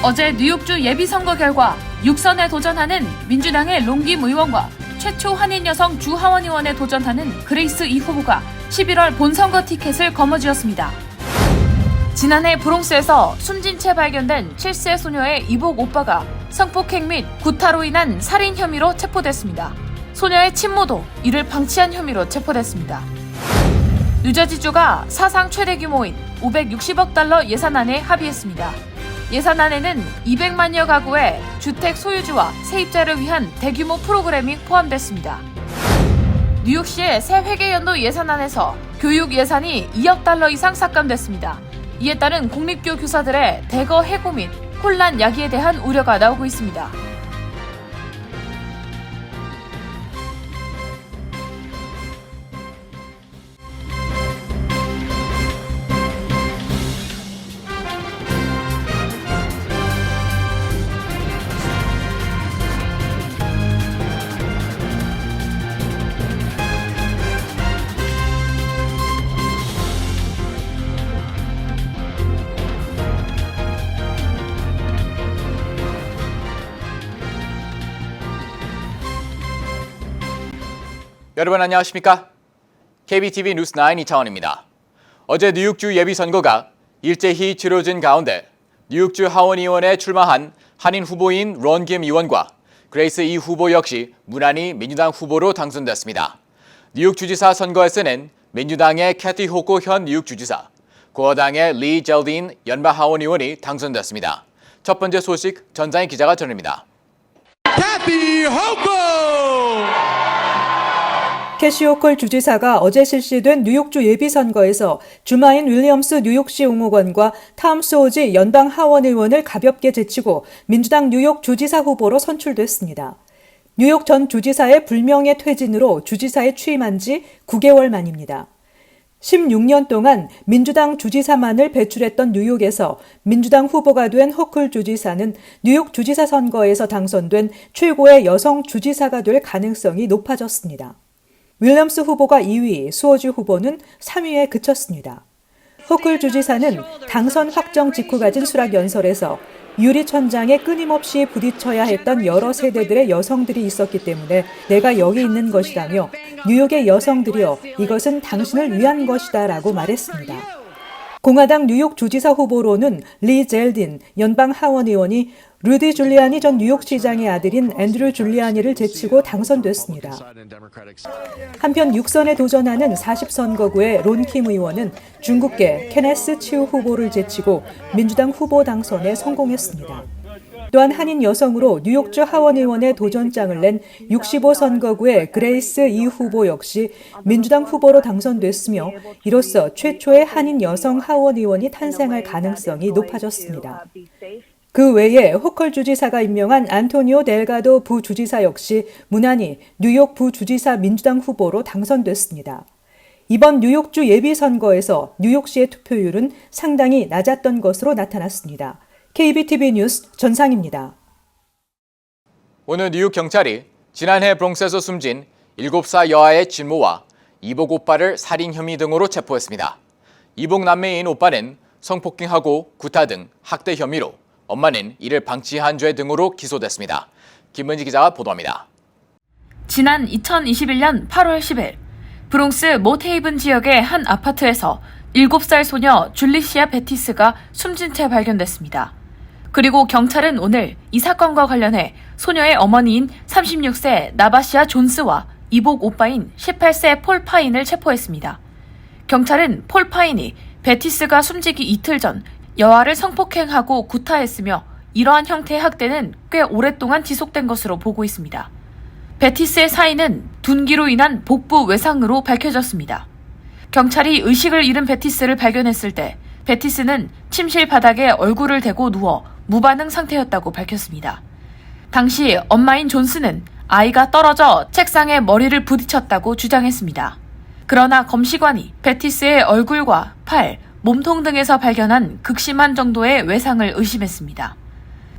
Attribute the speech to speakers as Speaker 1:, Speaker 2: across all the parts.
Speaker 1: 어제 뉴욕주 예비선거 결과 6선에 도전하는 민주당의 롱김 의원과 최초 한인 여성 주하원 의원에 도전하는 그레이스 이 후보가 11월 본선거 티켓을 거머쥐었습니다. 지난해 브롱스에서 숨진 채 발견된 7세 소녀의 이복 오빠가 성폭행 및 구타로 인한 살인 혐의로 체포됐습니다. 소녀의 친모도 이를 방치한 혐의로 체포됐습니다. 뉴저지주가 사상 최대 규모인 560억 달러 예산안에 합의했습니다. 예산안에는 200만여 가구의 주택 소유주와 세입자를 위한 대규모 프로그램이 포함됐습니다. 뉴욕시의 새 회계연도 예산안에서 교육 예산이 2억 달러 이상 삭감됐습니다. 이에 따른 공립교 교사들의 대거 해고 및 혼란 야기에 대한 우려가 나오고 있습니다.
Speaker 2: 여러분 안녕하십니까? KBTV 뉴스9 이창원입니다. 어제 뉴욕주 예비선거가 일제히 치러진 가운데 뉴욕주 하원의원에 출마한 한인 후보인 론김 의원과 그레이스 이 후보 역시 무난히 민주당 후보로 당선됐습니다. 뉴욕주지사 선거에서는 민주당의 캐티 호코 현 뉴욕주지사, 공화당의 리 젤딘 연방하원의원이 당선됐습니다. 첫 번째 소식 전장희 기자가 전합니다.
Speaker 3: 캐티 호코!
Speaker 4: 캐시 호컬 주지사가 어제 실시된 뉴욕주 예비선거에서 주마인 윌리엄스 뉴욕시 옹호관과 탐 소우지 연방 하원 의원을 가볍게 제치고 민주당 뉴욕 주지사 후보로 선출됐습니다. 뉴욕 전 주지사의 불명예 퇴진으로 주지사에 취임한 지 9개월 만입니다. 16년 동안 민주당 주지사만을 배출했던 뉴욕에서 민주당 후보가 된 호클 주지사는 뉴욕 주지사 선거에서 당선된 최고의 여성 주지사가 될 가능성이 높아졌습니다. 윌리엄스 후보가 2위, 수호주 후보는 3위에 그쳤습니다. 호클 주지사는 당선 확정 직후 가진 수락 연설에서 유리천장에 끊임없이 부딪혀야 했던 여러 세대들의 여성들이 있었기 때문에 내가 여기 있는 것이라며 뉴욕의 여성들이여 이것은 당신을 위한 것이다 라고 말했습니다. 공화당 뉴욕 주지사 후보로는 리 젤딘 연방 하원 의원이 루디 줄리아니 전 뉴욕시장의 아들인 앤드류 줄리아니를 제치고 당선됐습니다. 한편 6선에 도전하는 40선거구의 론킴 의원은 중국계 케네스 치우 후보를 제치고 민주당 후보 당선에 성공했습니다. 또한 한인 여성으로 뉴욕주 하원 의원에 도전장을 낸 65선거구의 그레이스 이 후보 역시 민주당 후보로 당선됐으며 이로써 최초의 한인 여성 하원 의원이 탄생할 가능성이 높아졌습니다. 그 외에 호컬 주지사가 임명한 안토니오 델가도 부주지사 역시 무난히 뉴욕 부주지사 민주당 후보로 당선됐습니다. 이번 뉴욕주 예비선거에서 뉴욕시의 투표율은 상당히 낮았던 것으로 나타났습니다. KBTV 뉴스 전상입니다.
Speaker 2: 오늘 뉴욕 경찰이 지난해 브롱스에서 숨진 7살 여아의 친모와 이복 오빠를 살인 혐의 등으로 체포했습니다. 이복 남매인 오빠는 성폭행하고 구타 등 학대 혐의로, 엄마는 이를 방치한 죄 등으로 기소됐습니다. 김은지 기자가 보도합니다.
Speaker 1: 지난 2021년 8월 10일 브롱스 모테이븐 지역의 한 아파트에서 7살 소녀 줄리시아 베티스가 숨진 채 발견됐습니다. 그리고 경찰은 오늘 이 사건과 관련해 소녀의 어머니인 36세 나바시아 존스와 이복 오빠인 18세 폴 파인을 체포했습니다. 경찰은 폴 파인이 베티스가 숨지기 이틀 전 여아를 성폭행하고 구타했으며 이러한 형태의 학대는 꽤 오랫동안 지속된 것으로 보고 있습니다. 베티스의 사인은 둔기로 인한 복부 외상으로 밝혀졌습니다. 경찰이 의식을 잃은 베티스를 발견했을 때 베티스는 침실 바닥에 얼굴을 대고 누워 무반응 상태였다고 밝혔습니다. 당시 엄마인 존스는 아이가 떨어져 책상에 머리를 부딪혔다고 주장했습니다. 그러나 검시관이 베티스의 얼굴과 팔, 몸통 등에서 발견한 극심한 정도의 외상을 의심했습니다.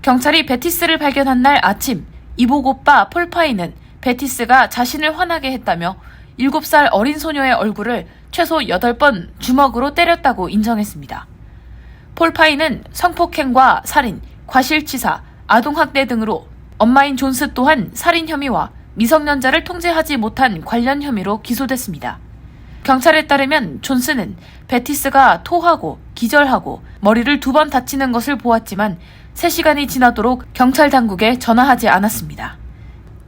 Speaker 1: 경찰이 베티스를 발견한 날 아침, 이복 오빠 폴파이는 베티스가 자신을 화나게 했다며 7살 어린 소녀의 얼굴을 최소 8번 주먹으로 때렸다고 인정했습니다. 폴파이는 성폭행과 살인, 과실치사, 아동학대 등으로 엄마인 존스 또한 살인 혐의와 미성년자를 통제하지 못한 관련 혐의로 기소됐습니다. 경찰에 따르면 존스는 베티스가 토하고 기절하고 머리를 2번 다치는 것을 보았지만 3시간이 지나도록 경찰 당국에 전화하지 않았습니다.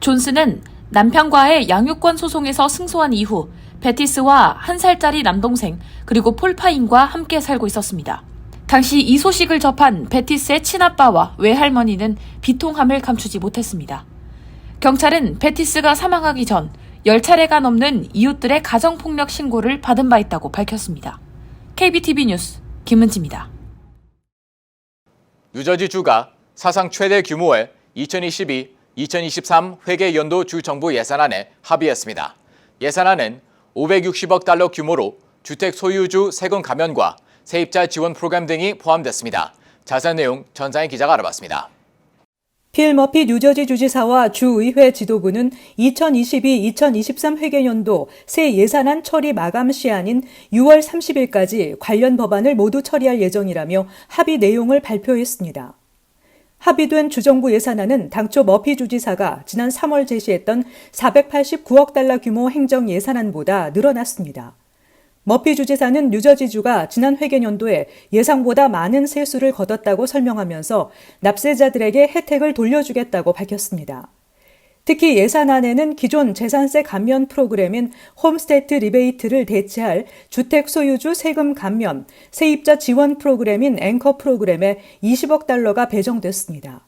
Speaker 1: 존스는 남편과의 양육권 소송에서 승소한 이후 베티스와 1살짜리 남동생 그리고 폴파인과 함께 살고 있었습니다. 당시 이 소식을 접한 베티스의 친아빠와 외할머니는 비통함을 감추지 못했습니다. 경찰은 베티스가 사망하기 전 10차례가 넘는 이웃들의 가정폭력 신고를 받은 바 있다고 밝혔습니다. KBTV 뉴스 김은지입니다.
Speaker 2: 뉴저지주가 사상 최대 규모의 2022-2023 회계연도 주 정부 예산안에 합의했습니다. 예산안은 560억 달러 규모로 주택 소유주 세금 감면과 세입자 지원 프로그램 등이 포함됐습니다. 자세한 내용 전상희 기자가 알아봤습니다.
Speaker 4: 필 머피 뉴저지 주지사와 주의회 지도부는 2022-2023 회계연도 새 예산안 처리 마감 시한인 6월 30일까지 관련 법안을 모두 처리할 예정이라며 합의 내용을 발표했습니다. 합의된 주정부 예산안은 당초 머피 주지사가 지난 3월 제시했던 489억 달러 규모 행정 예산안보다 늘어났습니다. 머피 주지사는 뉴저지주가 지난 회계연도에 예상보다 많은 세수를 거뒀다고 설명하면서 납세자들에게 혜택을 돌려주겠다고 밝혔습니다. 특히 예산안에는 기존 재산세 감면 프로그램인 홈스테이트 리베이트를 대체할 주택 소유주 세금 감면, 세입자 지원 프로그램인 앵커 프로그램에 20억 달러가 배정됐습니다.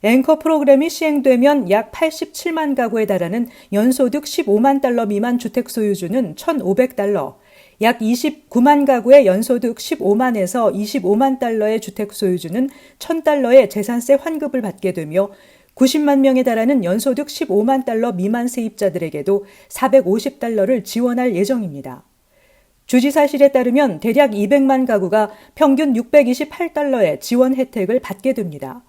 Speaker 4: 앵커 프로그램이 시행되면 약 87만 가구에 달하는 연소득 15만 달러 미만 주택 소유주는 1,500달러, 약 29만 가구의 연소득 15만에서 25만 달러의 주택 소유주는 1,000달러의 재산세 환급을 받게 되며 90만 명에 달하는 연소득 15만 달러 미만 세입자들에게도 450달러를 지원할 예정입니다. 주지사실에 따르면 대략 200만 가구가 평균 628달러의 지원 혜택을 받게 됩니다.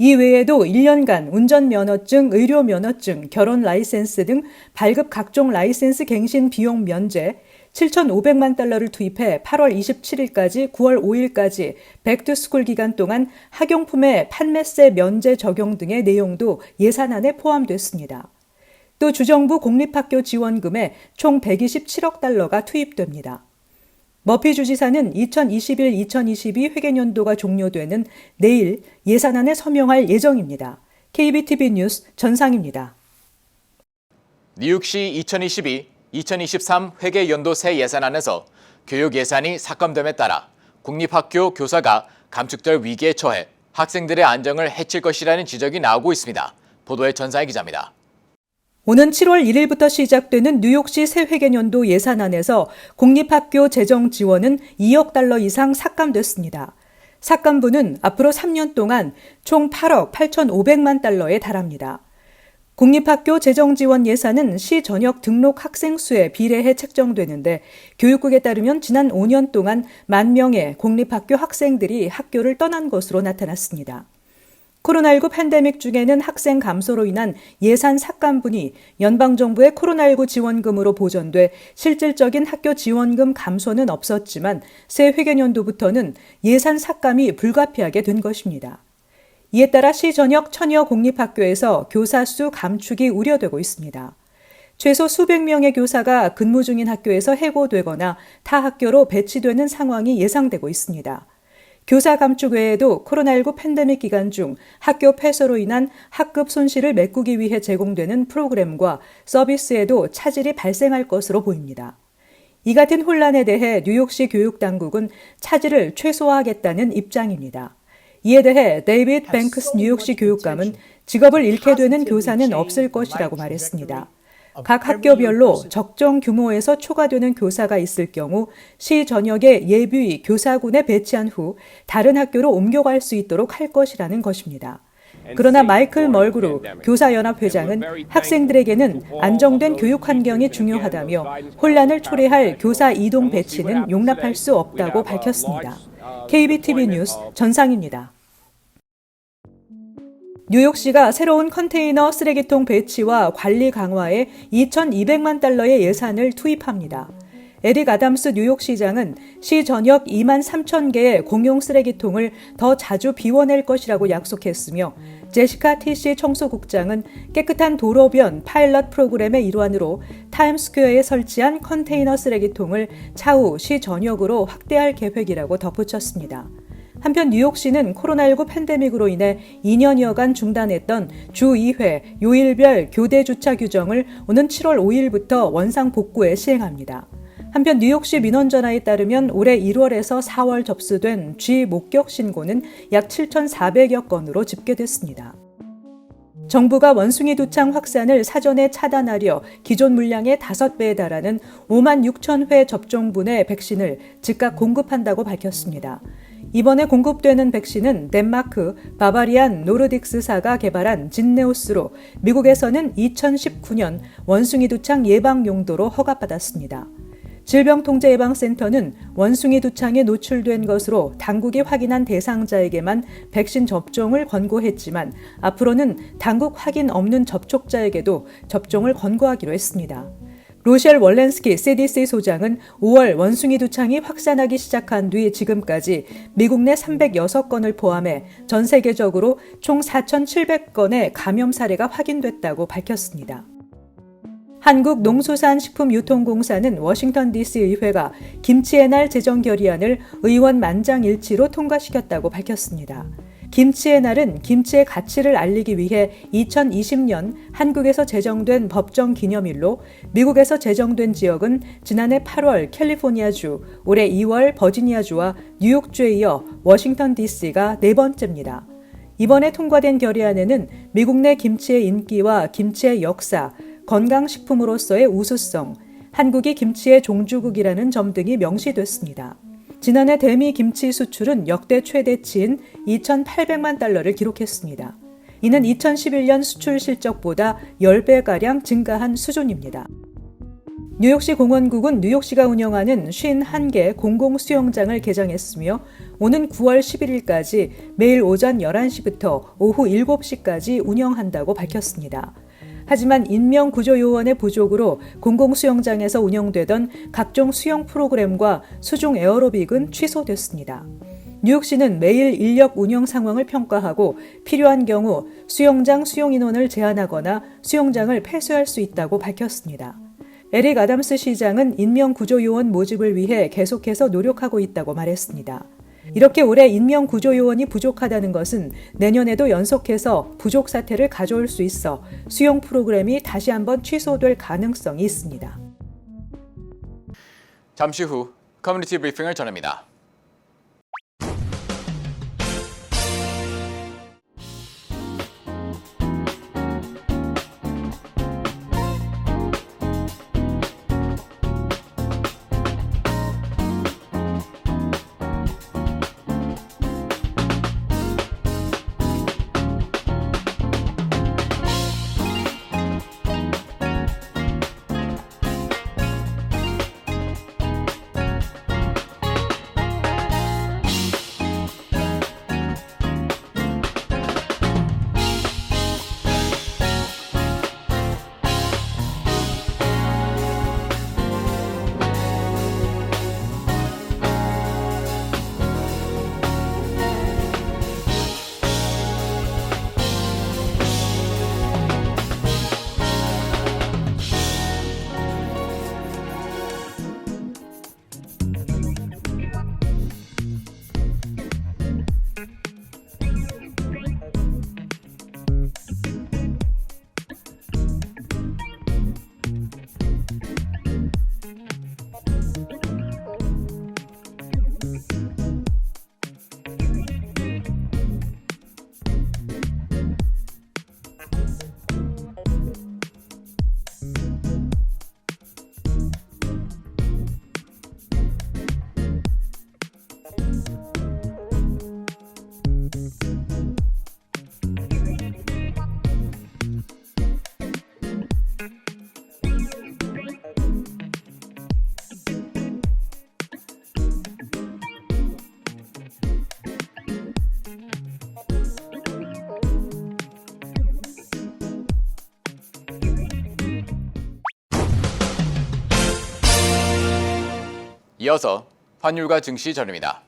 Speaker 4: 이 외에도 1년간 운전면허증, 의료면허증, 결혼 라이센스 등 발급 각종 라이센스 갱신 비용 면제, 7,500만 달러를 투입해 8월 27일까지 9월 5일까지 백투스쿨 기간 동안 학용품의 판매세 면제 적용 등의 내용도 예산안에 포함됐습니다. 또 주정부 공립학교 지원금에 총 127억 달러가 투입됩니다. 머피 주지사는 2021-2022 회계연도가 종료되는 내일 예산안에 서명할 예정입니다. KBTV 뉴스 전상입니다.
Speaker 2: 뉴욕시 2022-2023 회계연도 새 예산안에서 교육 예산이 삭감됨에 따라 공립학교 교사가 감축될 위기에 처해 학생들의 안정을 해칠 것이라는 지적이 나오고 있습니다. 보도에 전상희 기자입니다.
Speaker 4: 오는 7월 1일부터 시작되는 뉴욕시 새 회계연도 예산안에서 공립학교 재정 지원은 2억 달러 이상 삭감됐습니다. 삭감분은 앞으로 3년 동안 총 8억 8,500만 달러에 달합니다. 공립학교 재정 지원 예산은 시 전역 등록 학생 수에 비례해 책정되는데 교육국에 따르면 지난 5년 동안 10,000명의 공립학교 학생들이 학교를 떠난 것으로 나타났습니다. 코로나19 팬데믹 중에는 학생 감소로 인한 예산 삭감분이 연방정부의 코로나19 지원금으로 보전돼 실질적인 학교 지원금 감소는 없었지만 새 회계연도부터는 예산 삭감이 불가피하게 된 것입니다. 이에 따라 시 전역 1,000여 공립학교에서 교사 수 감축이 우려되고 있습니다. 최소 수백 명의 교사가 근무 중인 학교에서 해고되거나 타 학교로 배치되는 상황이 예상되고 있습니다. 교사 감축 외에도 코로나19 팬데믹 기간 중 학교 폐쇄로 인한 학급 손실을 메꾸기 위해 제공되는 프로그램과 서비스에도 차질이 발생할 것으로 보입니다. 이 같은 혼란에 대해 뉴욕시 교육당국은 차질을 최소화하겠다는 입장입니다. 이에 대해 데이비드 뱅크스 뉴욕시 교육감은 직업을 잃게 되는 교사는 없을 것이라고 말했습니다. 각 학교별로 적정 규모에서 초과되는 교사가 있을 경우 시 전역의 예비 교사군에 배치한 후 다른 학교로 옮겨갈 수 있도록 할 것이라는 것입니다. 그러나 마이클 멀그루 교사연합회장은 학생들에게는 안정된 교육 환경이 중요하다며 혼란을 초래할 교사 이동 배치는 용납할 수 없다고 밝혔습니다. KBTV 뉴스 전상입니다. 뉴욕시가 새로운 컨테이너 쓰레기통 배치와 관리 강화에 2,200만 달러의 예산을 투입합니다. 에릭 아담스 뉴욕시장은 시 전역 2만 3천 개의 공용 쓰레기통을 더 자주 비워낼 것이라고 약속했으며 제시카 TC 청소국장은 깨끗한 도로변 파일럿 프로그램의 일환으로 타임스퀘어에 설치한 컨테이너 쓰레기통을 차후 시 전역으로 확대할 계획이라고 덧붙였습니다. 한편 뉴욕시는 코로나19 팬데믹으로 인해 2년여간 중단했던 주 2회 요일별 교대 주차 규정을 오는 7월 5일부터 원상 복구해 시행합니다. 한편 뉴욕시 민원전화에 따르면 올해 1월에서 4월 접수된 쥐 목격 신고는 약 7,400여 건으로 집계됐습니다. 정부가 원숭이 두창 확산을 사전에 차단하려 기존 물량의 5배에 달하는 5만 6천 회 접종분의 백신을 즉각 공급한다고 밝혔습니다. 이번에 공급되는 백신은 덴마크 바바리안 노르딕스사가 개발한 진네오스로 미국에서는 2019년 원숭이 두창 예방 용도로 허가받았습니다. 질병통제예방센터는 원숭이 두창에 노출된 것으로 당국이 확인한 대상자에게만 백신 접종을 권고했지만 앞으로는 당국 확인 없는 접촉자에게도 접종을 권고하기로 했습니다. 로셸 월렌스키 CDC 소장은 5월 원숭이 두창이 확산하기 시작한 뒤 지금까지 미국 내 306건을 포함해 전 세계적으로 총 4,700건의 감염 사례가 확인됐다고 밝혔습니다. 한국농수산식품유통공사는 워싱턴 DC 의회가 김치의 날 제정 결의안을 의원 만장일치로 통과시켰다고 밝혔습니다. 김치의 날은 김치의 가치를 알리기 위해 2020년 한국에서 제정된 법정 기념일로 미국에서 제정된 지역은 지난해 8월 캘리포니아주, 올해 2월 버지니아주와 뉴욕주에 이어 워싱턴 DC가 네 번째입니다. 이번에 통과된 결의안에는 미국 내 김치의 인기와 김치의 역사, 건강식품으로서의 우수성, 한국이 김치의 종주국이라는 점 등이 명시됐습니다. 지난해 대미 김치 수출은 역대 최대치인 2,800만 달러를 기록했습니다. 이는 2011년 수출 실적보다 10배가량 증가한 수준입니다. 뉴욕시 공원국은 뉴욕시가 운영하는 51개 공공수영장을 개장했으며 오는 9월 11일까지 매일 오전 11시부터 오후 7시까지 운영한다고 밝혔습니다. 하지만 인명구조요원의 부족으로 공공수영장에서 운영되던 각종 수영 프로그램과 수중 에어로빅은 취소됐습니다. 뉴욕시는 매일 인력 운영 상황을 평가하고 필요한 경우 수영장 수용 인원을 제한하거나 수영장을 폐쇄할 수 있다고 밝혔습니다. 에릭 아담스 시장은 인명구조요원 모집을 위해 계속해서 노력하고 있다고 말했습니다. 이렇게 올해 인명구조요원이 부족하다는 것은 내년에도 연속해서 부족 사태를 가져올 수 있어 수용 프로그램이 다시 한번 취소될 가능성이 있습니다.
Speaker 2: 잠시 후 커뮤니티 브리핑을 전합니다. 이어서 환율과 증시 전입니다.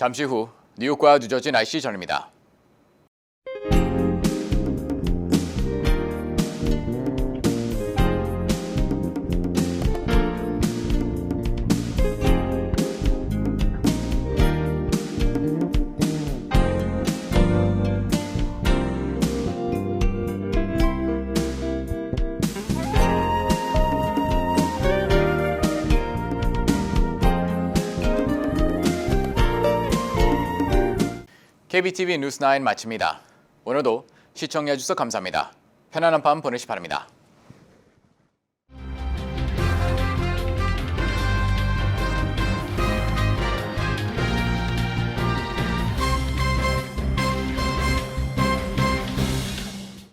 Speaker 2: 잠시 후 뉴욕과 뉴저지 날씨 전입니다. KBTV 뉴스9 마칩니다. 오늘도 시청해주셔서 감사합니다. 편안한 밤 보내시 바랍니다.